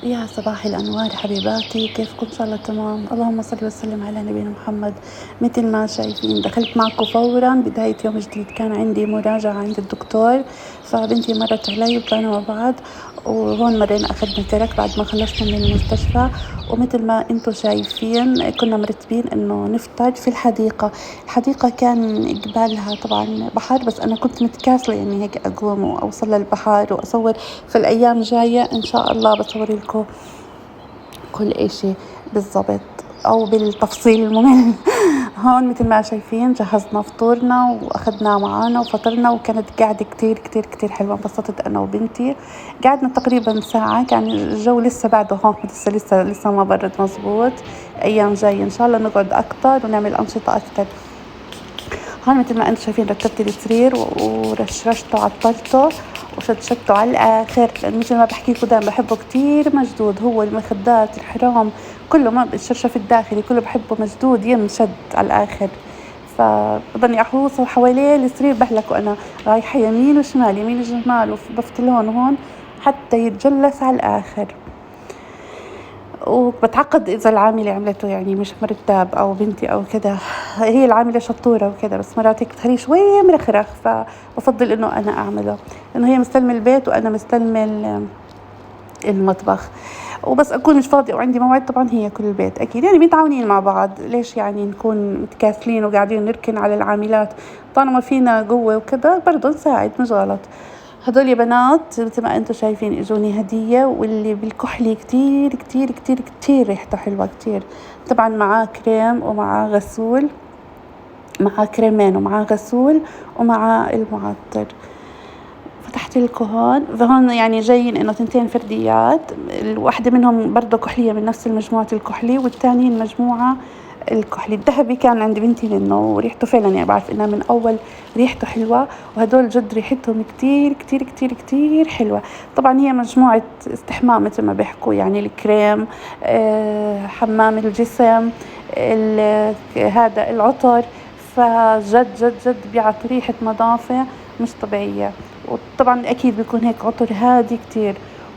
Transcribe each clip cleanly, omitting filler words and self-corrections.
يا صباح الأنوار حبيباتي، كيفكم؟ إن شاء الله تمام. اللهم صل وسلم على نبينا محمد. مثل ما شايفين دخلت معكم فورا بداية يوم جديد. كان عندي مراجعة عند الدكتور، فبنتي مرت علي وطلعنا مع بعض، وهون مرينا أخذنا ترك بعد ما خلصنا من المستشفى. ومثل ما انتم شايفين كنا مرتبين انه نفطر في الحديقة. الحديقة كان قبالها طبعا بحر، بس انا كنت متكاسلة يعني هيك اقوم واوصل للبحر واصور. في الايام جاية ان شاء الله بصور لكم كل اشي بالضبط او بالتفصيل الممل. هون مثل ما شايفين جهزنا فطورنا واخدناه معانا وفطرنا، وكانت قاعدة كتير كتير كتير حلوة. انبسطت انا وبنتي، قعدنا تقريبا ساعة. كان الجو لسه بعده هون، لسه ما برد مزبوط. ايام جاية ان شاء الله نقعد اكتر ونعمل انشطة اكتر. هون مثل ما انتم شايفين رتبت السرير ورشرشته وعطرته وشدشدته على الاخر، لان مثل ما بحكي لكم دائما بحبه كتير مشدود. هو المخدات الحرام كله، ما الشرشف الداخلي كله بحبه مشدود ينشد على الاخر. فبضلني احوص حواليه السرير بهلك، وانا رايحه يمين وشمال يمين وشمال وبفتلون هون حتى يتجلس على الاخر. وبتعقد إذا العاملة عملته يعني مش مرتب أو بنتي أو كده. هي العاملة شطورة وكده، بس مرات هيك بتخليه شوي مرخرخ، فبفضل إنه أنا أعمله، لأنه هي مستلمة البيت وأنا مستلمة المطبخ. وبس أكون مش فاضية وعندي موعد طبعا هي كل البيت أكيد، يعني متعاونين مع بعض. ليش يعني نكون متكاسلين وقاعدين نركن على العاملات؟ طالما فينا قوة وكذا برضه نساعد، مش غلط. هدول يا بنات مثل ما انتم شايفين اجوني هدية، واللي بالكحلي كتير كتير كتير كتير ريحته حلوة كتير. طبعا معاه كريم ومعاه غسول، معاه كريمين ومعاه غسول ومعاه المعطر. فتحت لكم هون، فهون يعني جايين انه تنتين فرديات. الواحدة منهم برضه كحلية من نفس المجموعة الكحلي، والتانية المجموعة الكحلي الذهبي كان عند بنتي منه، وريحته فعلا يعني بعرف انها من اول ريحته حلوة. وهدول جد ريحتهم كتير كتير كتير كتير حلوة. طبعا هي مجموعة استحمام مثل ما بيحكوا، يعني الكريم، حمام الجسم، هذا العطر. فجد جد جد بيعطي ريحة نظافة مش طبيعية. وطبعا اكيد بيكون هيك عطر هادي كتير.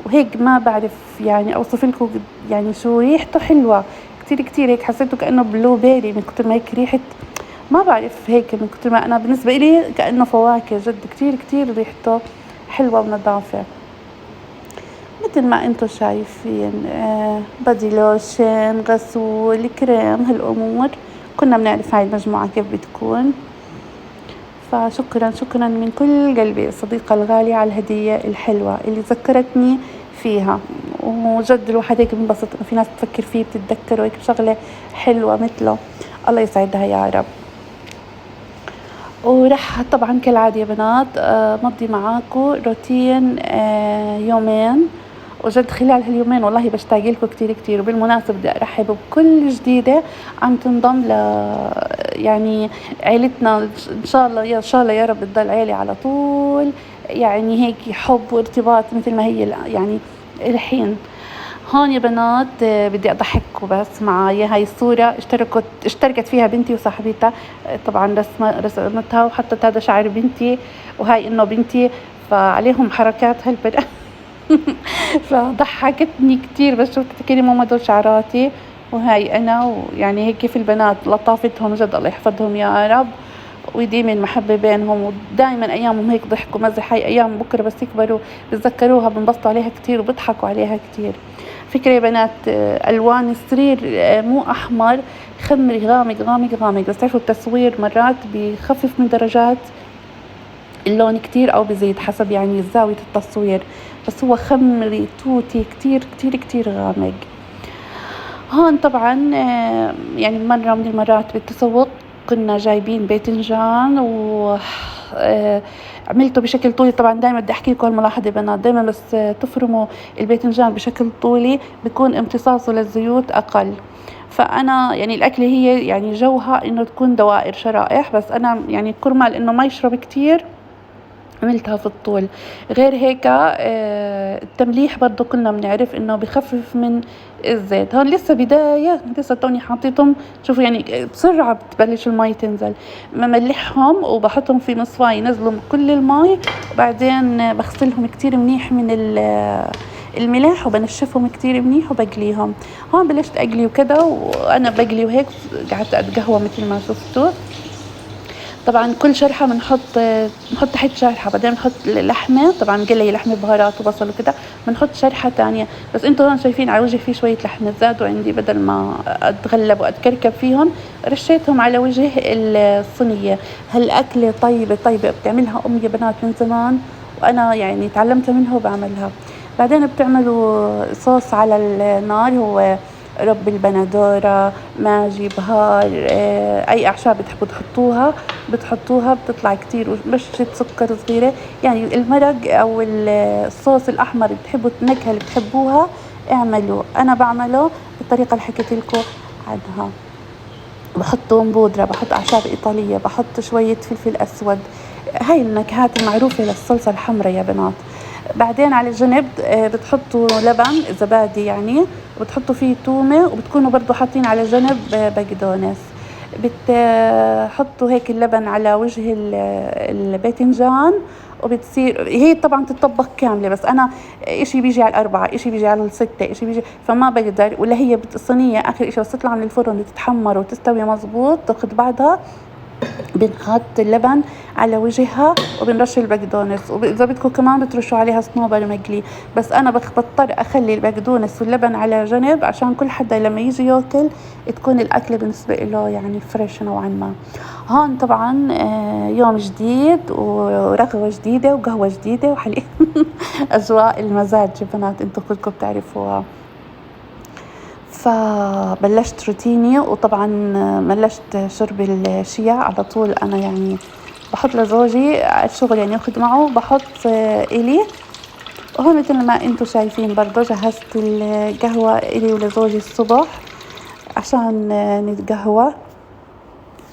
وهيك ما بعرف يعني اوصف لكم يعني شو ريحته حلوة كتير كتير. هيك حسيته كأنه بلو بيري من كتر ما هيك ريحة، ما بعرف هيك من كتر ما أنا بالنسبة إلي كأنه فواكه. جد كتير كتير ريحته حلوة ونظافة. مثل ما انتم شايفين بادي لوشن، غسول، كريم، هالأمور كنا بنعرف هاي المجموعة كيف بتكون. فشكرا شكرا من كل قلبي الصديقة الغالية على الهدية الحلوة اللي ذكرتني فيها. وجد الواحد هيك بنبسط انه في ناس تفكر فيه بتتذكره هيك بشغلة حلوة مثله. الله يسعدها يا رب. ورح طبعا كالعادة يا بنات مضي معاكم روتين يومين. وجد خلال هاليومين والله بشتاق لكم كتير كتير. وبالمناسبة بدي أرحب بكل جديدة عم تنضم يعني عيلتنا. إن شاء الله إن شاء الله يا رب تضل عيلة على طول، يعني هيك حب وارتباط مثل ما هي يعني الحين. هون يا بنات بدي أضحككم بس معايا. هاي الصورة اشتركت فيها بنتي وصاحبتها. طبعا رسمتها وحطت هذا شعر بنتي، وهاي إنه بنتي، فعليهم حركات هالبنات. فضحكتني كتير بس شفت كلمة ماما دول شعراتي وهاي أنا. ويعني هيك كيف البنات لطافتهم جد الله يحفظهم يا رب ويديم المحبة بينهم، ودائما أيامهم هيك ضحك ومزح. هاي أيام بكرة بس يكبروا بتذكروها بنبسطوا عليها كتير وبضحكوا عليها كتير. فكرة يا بنات ألوان السرير مو أحمر، خمري غامق غامق غامق. بس تعرفوا التصوير مرات بيخفف من درجات اللون كتير أو بزيد حسب يعني زاوية التصوير. بس هو خمري توتي كتير كتير كتير غامق. هون طبعا يعني مرة من المرات بالتسوق كنا جايبين باذنجان و عملته بشكل طولي. طبعا دائما بدي احكي لكم الملاحظه بنات، دائما بس تفرموا الباذنجان بشكل طولي بيكون امتصاصه للزيوت اقل. فانا يعني الاكله هي يعني جوها انه تكون دوائر شرائح، بس انا يعني كرمال انه ما يشرب كتير عملتها في الطول. غير هيك التمليح برضو كنا بنعرف انه بخفف من الزيت. هون لسه بداية، لسه توني حاطيتهم. شوفوا يعني بسرعة بتبلش المي تنزل. بملحهم وبحطهم في مصفاية ينزلوا كل المي، وبعدين بغسلهم كتير منيح من الملاح وبنشفهم كتير منيح وبقليهم. هون بلشت اقلي وكذا، وانا بقلي وهيك قعدت اتقهوى مثل ما شفتوا. طبعا كل شرحة بنحط تحت شرحة، بعدين بنحط لحمة، طبعا قلي لحمة بهارات وبصل وكده، بنحط شرحة تانية. بس انتوا هون شايفين على وجهي في شوية لحمة زادوا عندي، بدل ما اتغلب واتكركب فيهم رشيتهم على وجه الصينية. هالأكلة طيبة طيبة، بتعملها أمي يا بنات من زمان، وأنا يعني تعلمت منها وبعملها. بعدين بتعملوا صوص على النار، هو رب البندورة، ماجي، بهار، أي أعشاب بتحبوا تحطوها بتحطوها، بتطلع كتير، وبشرة سكر صغيرة. يعني المرق أو الصوص الأحمر اللي بتحبوا، النكهة اللي بتحبوها اعملوا. أنا بعمله بالطريقة اللي حكيت لكم عنها. بحط توم بودرة، بحط أعشاب إيطالية، بحط شوية فلفل أسود، هاي النكهات المعروفة للصلصة الحمراء يا بنات. بعدين على الجنب بتحطوا لبن زبادي يعني، وبتحطوا فيه تومة، وبتكونوا برضو حاطين على جنب بقدونس. بتحطوا هيك اللبن على وجه الباذنجان، وبتصير هي طبعا تطبخ كاملة، بس أنا إشي بيجي على 4، إشي بيجي على 6، إشي بيجي، فما بقدر. ولا هي الصينية آخر إشي بس تطلع من الفرن تتحمر وتستوي مزبوط تاخد بعضها، بنحط اللبن على وجهها وبنرش البقدونس، وإذا بدكم كمان بترشوا عليها صنوبر مقلي. بس أنا بضطر أخلي البقدونس واللبن على جنب، عشان كل حدا لما يجي ياكل تكون الأكلة بالنسبة له يعني فريش نوعا ما. هون طبعا يوم جديد ورغوة جديدة وقهوة جديدة وحليب أجواء المزاج يا بنات انتو كلكم بتعرفوها. فبلشت روتيني، وطبعا بلشت شرب الشيا على طول. أنا يعني بحط لزوجي الشغل يعني ياخد معه، بحط إلي. وهون مثل ما انتم شايفين برضو جهزت القهوة إلي ولزوجي الصبح عشان نتقهوى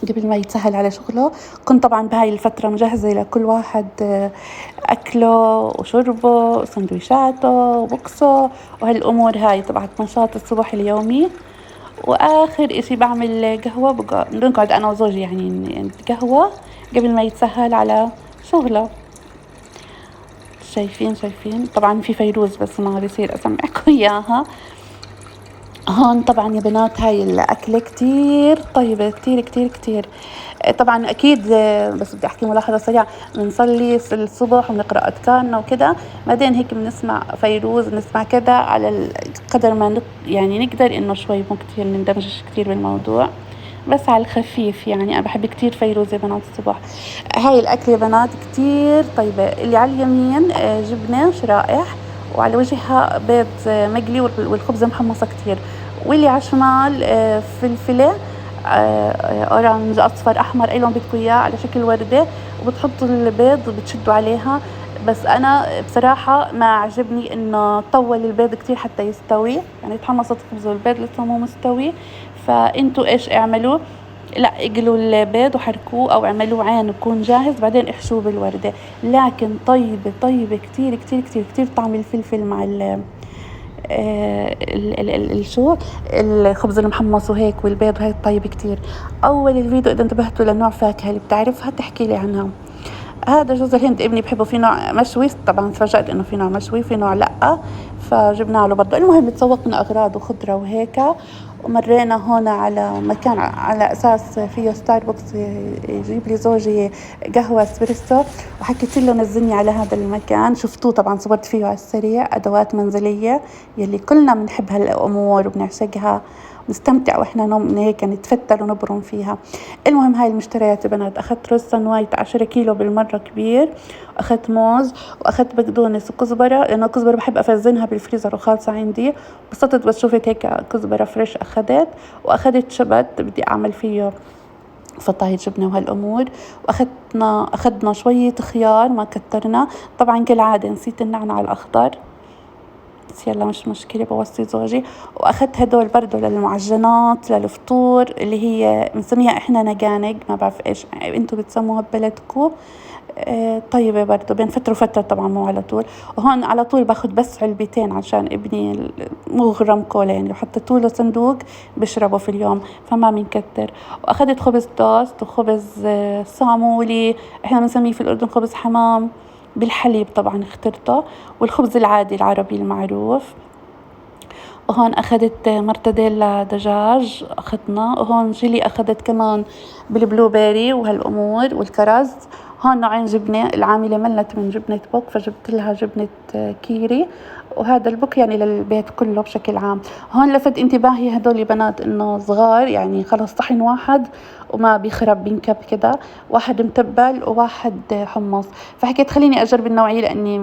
قبل ما يتسهل على شغله. كنت طبعا بهاي الفترة مجهزة لكل واحد أكله وشربه وسندويشاته وبوكسه وهالأمور هاي تبعت نشاط الصبح اليومي. وآخر إشي بعمل قهوة، بنقعد أنا وزوجي يعني نتقهوى قبل ما يتسهل على شغله. شايفين طبعا في فيروز بس ما بيصير أسمعكم إياها. هون طبعا يا بنات هاي الأكلة كتير طيبة، كتير كتير كتير. طبعا أكيد بس بدي أحكي ملاحظة سريعة، بنصلي الصبح ونقرأ أذكارنا وكذا، بعدين هيك بنسمع فيروز، بنسمع كذا على قدر ما يعني نقدر إنه شوي مو كتير نندمجش كتير بالموضوع، بس على الخفيف. يعني أنا بحب كتير فيروز يا بنات الصبح. هاي الأكل يا بنات كتير طيبة. اللي على اليمين جبنة شرائح، وعلى وجهها بيض مقلي، والخبزة محمصة كتير. واللي على الشمال فلفلة أورانج، أصفر، أحمر، أي لون بدكم إياه، على شكل وردة، وبتحطوا البيض وبتشدوا عليها. بس أنا بصراحة ما عجبني إنه طول البيض كتير حتى يستوي، يعني تحمصت الخبز والبيض لسه مو مستوي. فأنتوا إيش اعملوا؟ لا، اقلوا البيض وحركوه، او اعملوه عين ويكون جاهز، بعدين احشوه بالوردة. لكن طيبة طيبة كتير كتير كتير كتير. طعم الفلفل مع شو الخبز المحمص وهيك والبيض وهيك طيب كتير. اول الفيديو اذا انتبهتوا لنوع فاكهة اللي بتعرفها تحكي لي عنها. هذا جوز الهند ابني بحبه، في نوع مشوي، طبعا تفاجأت انه في نوع مشوي، في نوع لا، فجبنا له برضه. المهم تسوقنا اغراض وخضره وهيك، ومرينا هون على مكان على اساس فيه ستاربكس يجيب لي زوجي قهوه اسبريسو، وحكيت له نزلني على هذا المكان. شفتوه طبعا، صورت فيه على السريع، ادوات منزليه يلي كلنا بنحب هالامور وبنعشقها، نستمتع واحنا هيك نتفتل ونبرم فيها. المهم هاي المشتريات يا بنات، اخذت رز سنوايت 10 كيلو بالمره كبير، واخذت موز، واخذت بقدونس وكزبره، لانه الكزبره بحب افزنها بالفريزر وخالصه عندي. بسطت بس شفت هيك كزبره فريش اخذت. واخذت شبت بدي اعمل فيه فطاير جبنه وهالامور. اخذنا شويه خيار ما كترنا، طبعا كالعاده نسيت النعناع الاخضر، بس يلا مش مشكلة بوصي زوجي. وأخذت هدول برضو للمعجنات للفطور، اللي هي بنسميها إحنا نقانق، ما بعرف إيش أنتوا بتسموها ببلدكم. طيبة برضو بين فترة وفترة، طبعا مو على طول. وهون على طول باخد بس علبتين عشان ابني مغرم كولا، يعني لو حطيتوا له صندوق بشربه في اليوم، فما بنكتر. وأخذت خبز توست وخبز صامولي، إحنا بنسميه في الأردن خبز حمام، بالحليب طبعا اخترته، والخبز العادي العربي المعروف. وهون أخذت مرتديلا دجاج أخذنا، وهون جيلي أخذت كمان بالبلو بيري وهالأمور والكرز. هون نوعين جبنة، العاملة ملت من جبنة بوك فجبت لها جبنة كيري، وهذا البوك يعني للبيت كله بشكل عام. هون لفت انتباهي هدول بنات انه صغار، يعني خلص طحن واحد وما بيخرب بينكب كده، واحد متبل وواحد حمص. فحكيت خليني اجرب النوعية لاني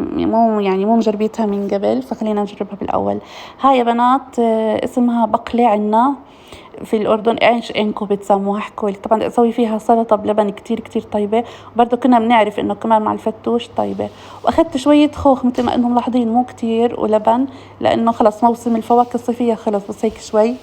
مو مجربيتها من قبل، فخلينا نجربها بالاول. هاي يا بنات اسمها بقلة عنا في الأردن، عيش إنكو بتسموها حكوا. طبعا أسوي فيها سلطة بلبن كتير كتير طيبة، وبرضه كنا بنعرف إنه كمان مع الفتوش طيبة. وأخذت شوية خوخ مثل ما إنهم ملاحظين، مو كتير، ولبن لأنه خلص موسم الفواكه الصيفية خلص، بس هيك شوي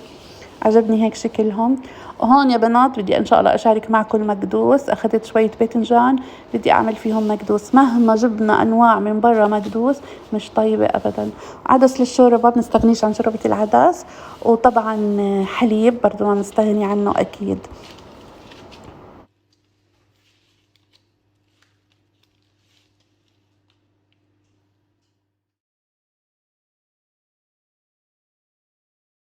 عجبني هيك شكلهم. وهون يا بنات بدي إن شاء الله أشارك معكم المكدوس. أخذت شوية باذنجان بدي أعمل فيهم مكدوس. مهما جبنا أنواع من برا مكدوس مش طيبة أبدا. عدس للشوربة بنستغنيش عن شوربة العدس، وطبعا حليب برضو ما نستغني عنه أكيد.